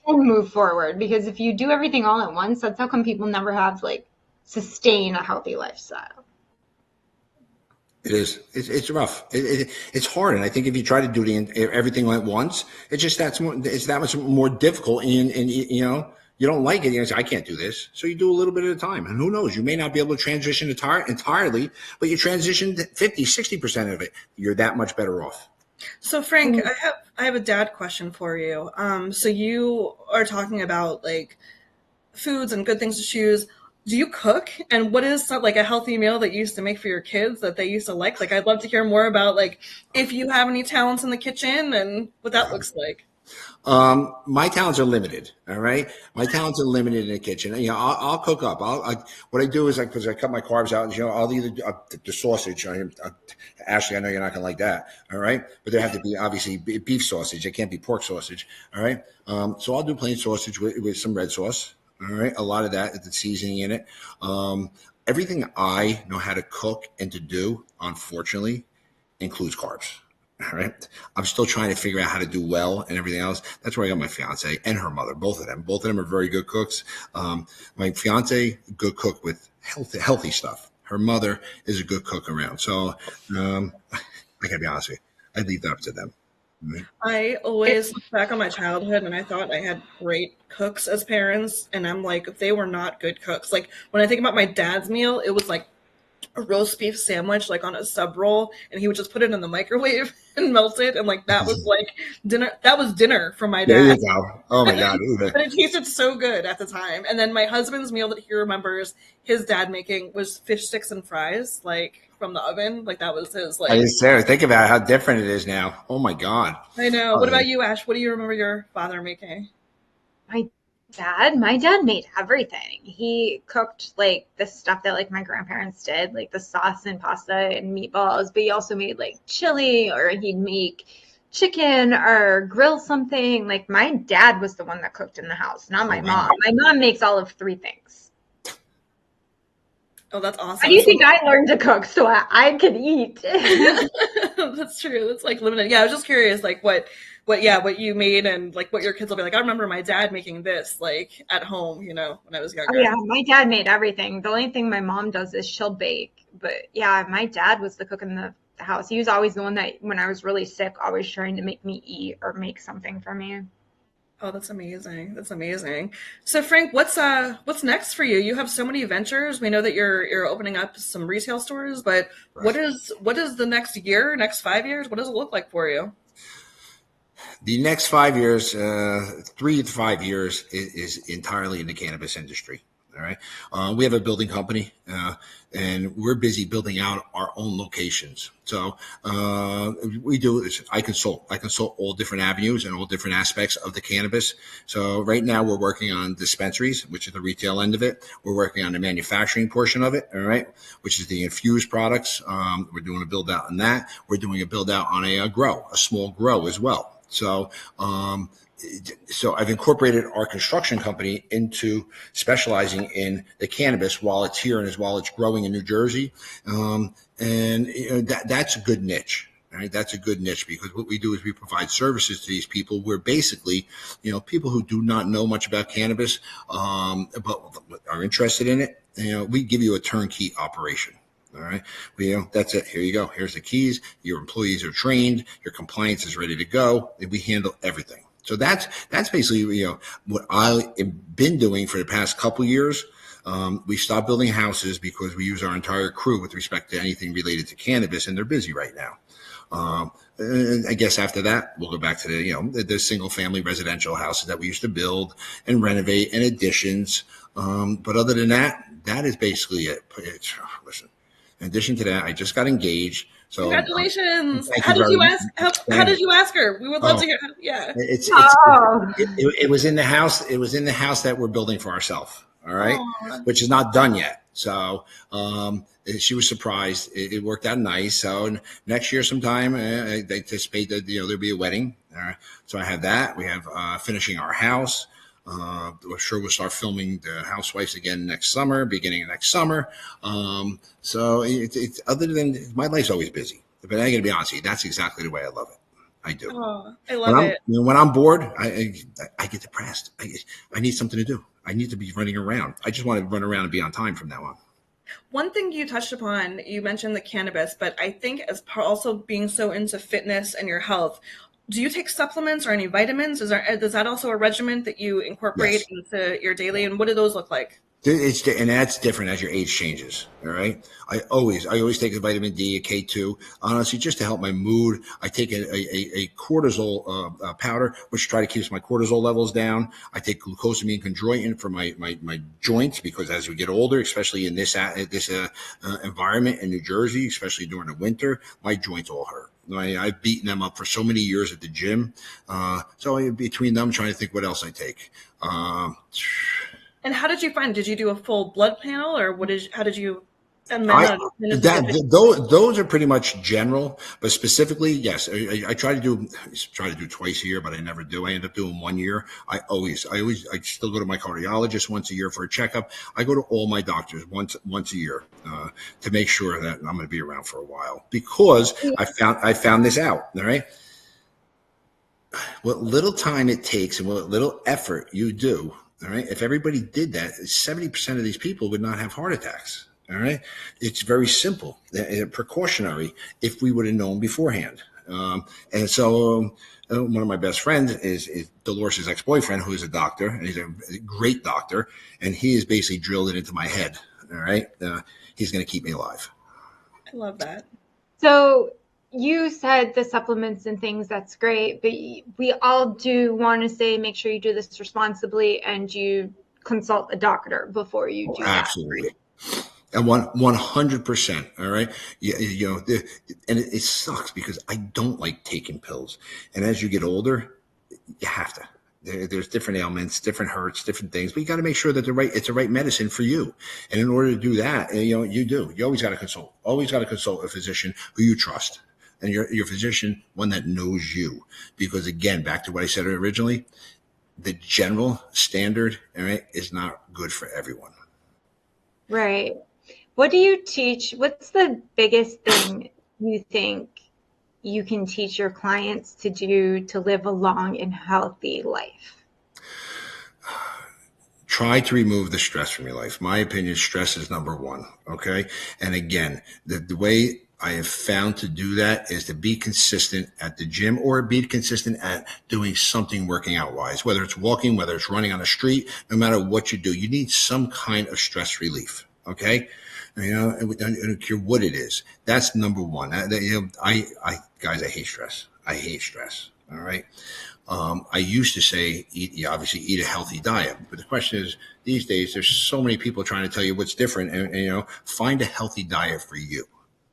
And move forward. Because if you do everything all at once, that's how come people never have sustain a healthy lifestyle. It is. It's rough. It's hard, and I think if you try to do everything at once, it's that much more difficult. And you don't like it. You say, I can't do this. So you do a little bit at a time. And who knows? You may not be able to transition entirely, but you transition 50, 60% of it. You're that much better off. So Frank, I have a dad question for you. So you are talking about foods and good things to choose. Do you cook? And what is a healthy meal that you used to make for your kids that they used to like? I'd love to hear more about if you have any talents in the kitchen and what that looks like. My talents are limited. All right. My talents are limited in the kitchen. I'll cook up. What I do is because I cut my carbs out, I'll either the sausage. Ashley, I know you're not going to like that. All right. But there have to be obviously beef sausage. It can't be pork sausage. All right. So I'll do plain sausage with some red sauce. All right. A lot of that, the seasoning in it. Everything I know how to cook and to do, unfortunately, includes carbs. All right. I'm still trying to figure out how to do well and everything else. That's where I got my fiance and her mother. Both of them are very good cooks. My fiance, good cook with healthy stuff. Her mother is a good cook around. So I gotta be honest with you. I leave that up to them. Mm-hmm. I always look back on my childhood and I thought I had great cooks as parents. And I'm like, they were not good cooks. When I think about my dad's meal, it was a roast beef sandwich like on a sub roll, and he would just put it in the microwave and melt it, and like that was like dinner. That was dinner for my There you dad. go. Oh my God. But it tasted so good at the time. And then my husband's meal that he remembers his dad making was fish sticks and fries, like from the oven. Like that was his I like. just Sarah, think about how different it is now. Oh my God. I know. What Oh, about you, Ash? What do you remember your father making? My dad made everything. He cooked like the stuff that like my grandparents did, like the sauce and pasta and meatballs, but he also made like chili, or he'd make chicken or grill something. Like my dad was the one that cooked in the house, not my mom. wow. My mom makes all of three things. Oh, that's awesome. How do you think I learned to cook so I could eat? That's true. That's like limited. Yeah, I was just curious, like what you made, and like what your kids will be like. I remember my dad making this like at home, when I was Oh younger. yeah, my dad made everything. The only thing my mom does is she'll bake. But yeah, my dad was the cook in the house. He was always the one that, when I was really sick, always trying to make me eat or make something for me. Oh, that's amazing. That's amazing. So Frank, what's next for you? You have so many ventures. We know that you're opening up some retail stores, but what is the next year, next 5 years? What does it look like for you? The next 5 years, 3 to 5 years is entirely in the cannabis industry. All right. We have a building company, and we're busy building out our own locations. So we do is I consult all different avenues and all different aspects of the cannabis. So right now we're working on dispensaries, which is the retail end of it. We're working on the manufacturing portion of it. All right, which is the infused products. We're doing a build out on that. We're doing a build out on a small grow as well. So I've incorporated our construction company into specializing in the cannabis while it's here and while it's growing in New Jersey. And that's a good niche. Right? That's a good niche, because what we do is we provide services to these people. We're basically, people who do not know much about cannabis, but are interested in it. We give you a turnkey operation. All right. That's it. Here you go. Here's the keys. Your employees are trained. Your compliance is ready to go. And we handle everything. So that's basically, what I've been doing for the past couple of years. We stopped building houses because we use our entire crew with respect to anything related to cannabis, and they're busy right now. And I guess after that, we'll go back to the single family residential houses that we used to build and renovate, and additions. But other than that, that is basically it. Listen. In addition to that, I just got engaged. So congratulations! Thank How you did you very ask? much. How did you ask her? We would love to hear. Yeah. Oh, It was in the house. It was in the house that we're building for ourselves. All right, Aw. which is not done yet. So she was surprised. It worked out nice. So next year sometime, they anticipate that there'll be a wedding. All right. So I have that. We have finishing our house. We're sure we'll start filming the housewives again next summer, beginning of next summer. So it's other than my life's always busy, but I got to be honest with you, that's exactly the way I love it. I do. Oh, I love it. When I'm bored, I get depressed. I need something to do. I need to be running around. I just want to run around and be on time from now on. One thing you touched upon, you mentioned the cannabis, but I think as also being so into fitness and your health, do you take supplements or any vitamins? Is that also a regimen that you incorporate Yes. into your daily? And what do those look like? And that's different as your age changes. All right. I always take a vitamin D, a K2, honestly, just to help my mood. I take a cortisol powder, which try to keeps my cortisol levels down. I take glucosamine chondroitin for my joints, because as we get older, especially in this environment in New Jersey, especially during the winter, my joints all hurt. I've beaten them up for so many years at the gym. So between them, I'm trying to think what else I take. And how did you find? Did you do a full blood panel, or how did you? Those are pretty much general, but specifically, yes, I try to do twice a year, but I never do. I end up doing 1 year. I still go to my cardiologist once a year for a checkup. I go to all my doctors once a year to make sure that I'm going to be around for a while, because I found this out. All right. What little time it takes and what little effort you do. All right. If everybody did that, 70% of these people would not have heart attacks. All right. It's very simple, precautionary, if we would have known beforehand. And so one of my best friends is Dolores' ex-boyfriend, who is a doctor, and he's a great doctor. And he has basically drilled it into my head. all right, he's going to keep me alive. I love that. So you said the supplements and things, that's great, but we all do want to say, make sure you do this responsibly and you consult a doctor before you do that. Absolutely. And 100%. All right. You know, and it sucks because I don't like taking pills. And as you get older, you have to. There's different ailments, different hurts, different things, but you got to make sure that it's the right medicine for you. And in order to do that, you always got to consult. Always got to consult a physician who you trust, and your physician, one that knows you. Because again, back to what I said originally, the general standard, all right, is not good for everyone. Right. What do you teach? What's the biggest thing you think you can teach your clients to do to live a long and healthy life? Try to remove the stress from your life. My opinion, stress is number one. Okay. And again, the way I have found to do that is to be consistent at the gym or be consistent at doing something working out wise, whether it's walking, whether it's running on the street, no matter what you do, you need some kind of stress relief. Okay. You know, I don't care what it is. That's number one. Guys, I hate stress. I hate stress. All right. I used to say, obviously eat a healthy diet, but the question is, these days there's so many people trying to tell you what's different, and find a healthy diet for you.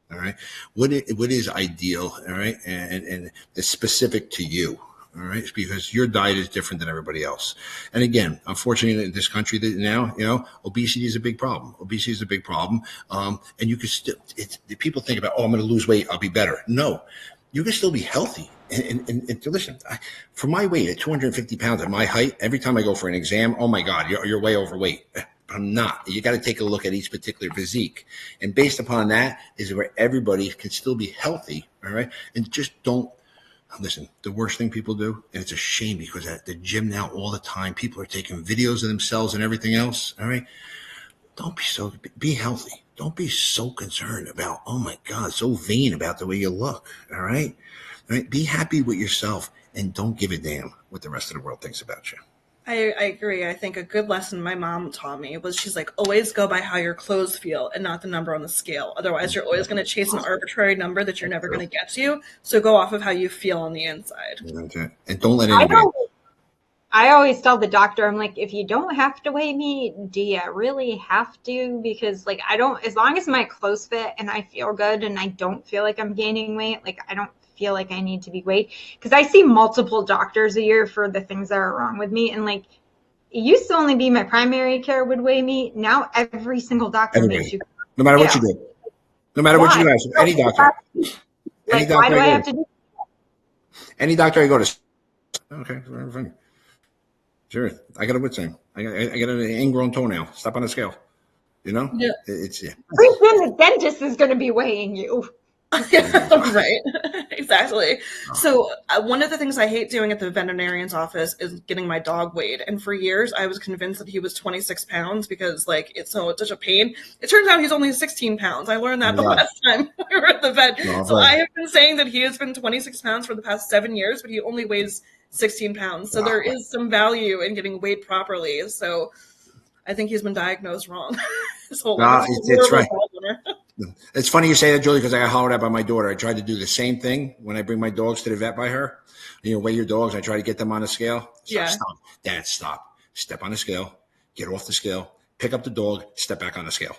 All right. What is ideal. All right. And it's specific to you. All right. It's because your diet is different than everybody else. And again, unfortunately in this country now, obesity is a big problem. Obesity is a big problem. And you can still, people think about, I'm going to lose weight, I'll be better. No, you can still be healthy. And listen, for my weight at 250 pounds at my height, every time I go for an exam, oh my God, you're way overweight. But I'm not. You got to take a look at each particular physique. And based upon that is where everybody can still be healthy. All right. And just don't. Listen, the worst thing people do, and it's a shame because at the gym now all the time, people are taking videos of themselves and everything else. All right. Don't be healthy. Don't be so concerned about, oh my God, so vain about the way you look. All right. All right. Be happy with yourself and don't give a damn what the rest of the world thinks about you. I agree. I think a good lesson my mom taught me was she's like, always go by how your clothes feel and not the number on the scale. Otherwise, you're always going to chase an arbitrary number that you're never going to get to. So go off of how you feel on the inside. Okay. And don't let anybody. I always tell the doctor, I'm like, if you don't have to weigh me, do you really have to? Because like, as long as my clothes fit and I feel good and I don't feel like I'm gaining weight, like I don't feel like I need to be weighed, because I see multiple doctors a year for the things that are wrong with me. And like, it used to only be my primary care would weigh me. Now every single doctor makes you. No matter what you do. No matter what you ask, any doctor. Like, why do I have to do that? Any doctor I go to. Okay, fine. Sure. I got a what's name? I got an ingrown toenail. Step on the scale. You know? Yeah. Pretty soon the dentist is going to be weighing you. Right. Exactly. So one of the things I hate doing at the veterinarian's office is getting my dog weighed. And for years, I was convinced that he was 26 pounds because it's such a pain. It turns out he's only 16 pounds. I learned that the last time we were at the vet. So I have been saying that he has been 26 pounds for the past 7 years, but he only weighs 16 pounds. So there is some value in getting weighed properly. So I think he's been diagnosed wrong. His whole life. It's right. It's funny you say that, Julie, because I got hollered at by my daughter. I tried to do the same thing when I bring my dogs to the vet by her. Weigh your dogs. I try to get them on a scale. Stop. Dad, stop. Step on the scale. Get off the scale. Pick up the dog. Step back on the scale.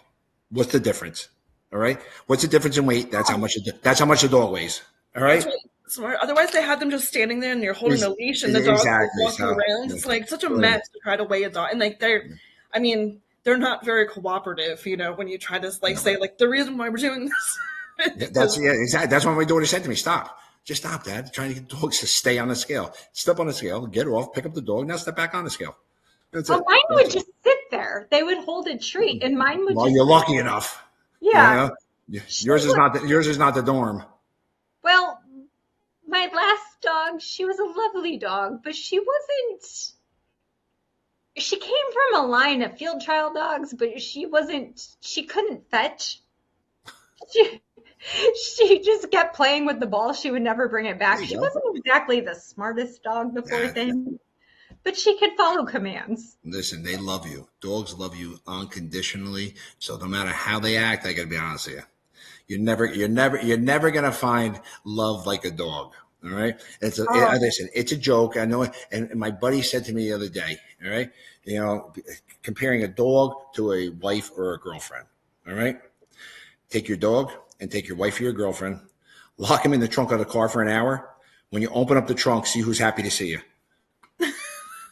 What's the difference? All right. What's the difference in weight? That's how much the dog weighs. All right. Smart. Otherwise, they had them just standing there and you're holding a leash and the dog walking around. It's like such a mess to try to weigh a dog. And like they're not very cooperative, when you try to say the reason why we're doing this. Exactly. That's why my daughter said to me, stop. Just stop, Dad. Trying to get dogs to stay on the scale. Step on the scale, get off, pick up the dog, now step back on the scale. Mine would just sit there. They would hold a treat and mine would you're lucky enough. Yeah. Yours is not the dorm. Well, my last dog, she was a lovely dog, but she came from a line of field trial dogs, but she couldn't fetch. She just kept playing with the ball. She would never bring it back. She wasn't exactly the smartest dog, the poor thing. but she could follow commands. Listen, they love you. Dogs love you unconditionally. So no matter how they act, I gotta be honest with you. You're never gonna find love like a dog. All right. Listen, it's a joke. I know. And my buddy said to me the other day, all right, comparing a dog to a wife or a girlfriend. All right. Take your dog and take your wife or your girlfriend, lock him in the trunk of the car for an hour. When you open up the trunk, see who's happy to see you.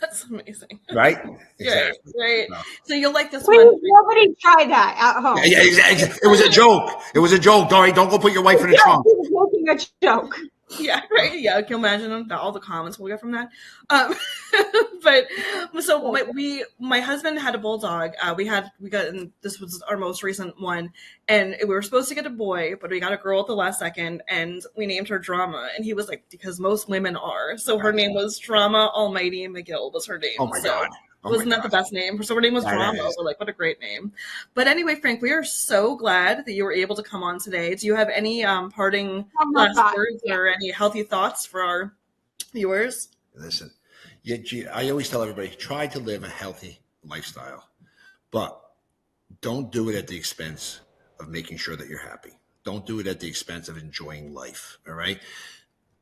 That's amazing. Right? Exactly. Right. No. So you'll like this Please, one. nobody try that at home. Yeah, exactly. It was a joke. It was a joke. Don't go put your wife in the trunk. He was making a joke. Yeah, right. Yeah, can you imagine all the comments we'll get from that? But so my husband had a bulldog. And this was our most recent one, and we were supposed to get a boy, but we got a girl at the last second, and we named her Drama. And he was like, because most women are, so her name was Drama Almighty McGill was her name. Oh my God. Wasn't that the best name? So her name was Drama. We're like, what a great name. But anyway, Frank, we are so glad that you were able to come on today. Do you have any parting last words or any healthy thoughts for our viewers? Listen, I always tell everybody, try to live a healthy lifestyle, but don't do it at the expense of making sure that you're happy. Don't do it at the expense of enjoying life. All right.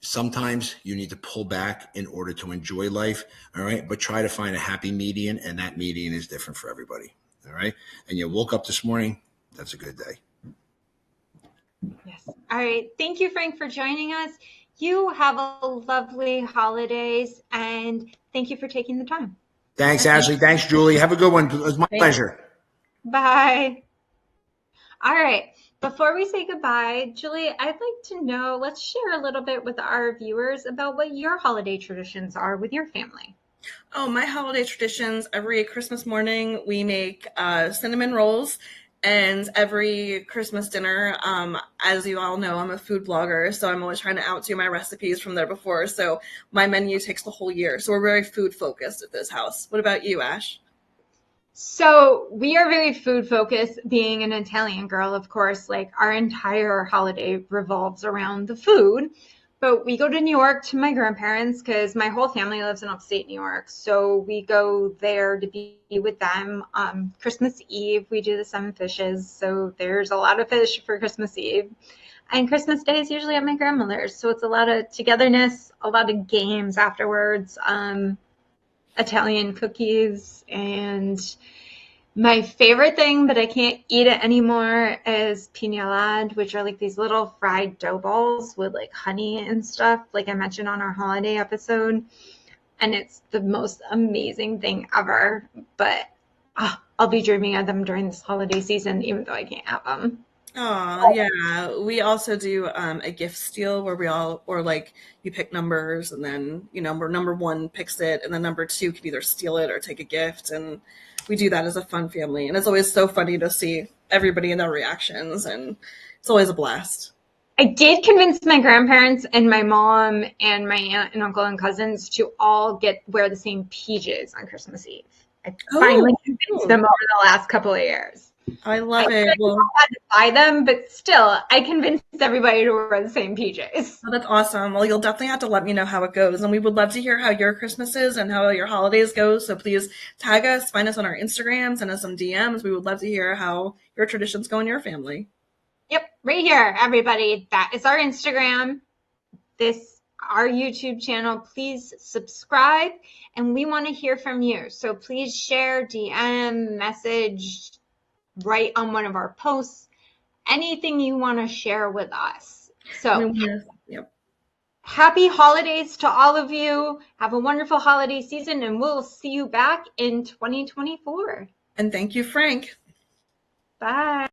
Sometimes you need to pull back in order to enjoy life, all right? But try to find a happy median, and that median is different for everybody, all right? And you woke up this morning, that's a good day. Yes. All right. Thank you, Frank, for joining us. You have a lovely holidays, and thank you for taking the time. Thanks, Ashley. Thanks, Julie. Have a good one. It was my pleasure. Bye. All right. Before we say goodbye, Julie, I'd like to know, let's share a little bit with our viewers about what your holiday traditions are with your family. Oh, my holiday traditions, every Christmas morning we make cinnamon rolls, and every Christmas dinner, as you all know, I'm a food blogger, so I'm always trying to outdo my recipes from there before, so my menu takes the whole year, so we're very food focused at this house. What about you, Ash? So we are very food focused, being an Italian girl, of course, like our entire holiday revolves around the food. But we go to New York to my grandparents because my whole family lives in upstate New York. So we go there to be with them. Christmas Eve, we do the 7 fishes. So there's a lot of fish for Christmas Eve. And Christmas Day is usually at my grandmother's. So it's a lot of togetherness, a lot of games afterwards. Italian cookies, and my favorite thing, but I can't eat it anymore, is piña, which are like these little fried dough balls with like honey and stuff, like I mentioned on our holiday episode. And it's the most amazing thing ever, but I'll be dreaming of them during this holiday season, even though I can't have them. Oh, yeah. We also do a gift steal where like you pick numbers, and then, where number 1 picks it, and then number 2 can either steal it or take a gift. And we do that as a fun family. And it's always so funny to see everybody and their reactions. And it's always a blast. I did convince my grandparents and my mom and my aunt and uncle and cousins to all wear the same PJs on Christmas Eve. I finally convinced them over the last couple of years. I love it. Well, I had to buy them, but still, I convinced everybody to wear the same PJs. Oh, that's awesome. Well, you'll definitely have to let me know how it goes. And we would love to hear how your Christmases and how your holidays go. So please tag us, find us on our Instagram, send us some DMs. We would love to hear how your traditions go in your family. Yep, right here, everybody. That is our Instagram. Our YouTube channel. Please subscribe, and we want to hear from you. So please share, DM, message, write on one of our posts, anything you want to share with us. So happy holidays to all of you. Have a wonderful holiday season, and we'll see you back in 2024. And thank you, Frank. Bye.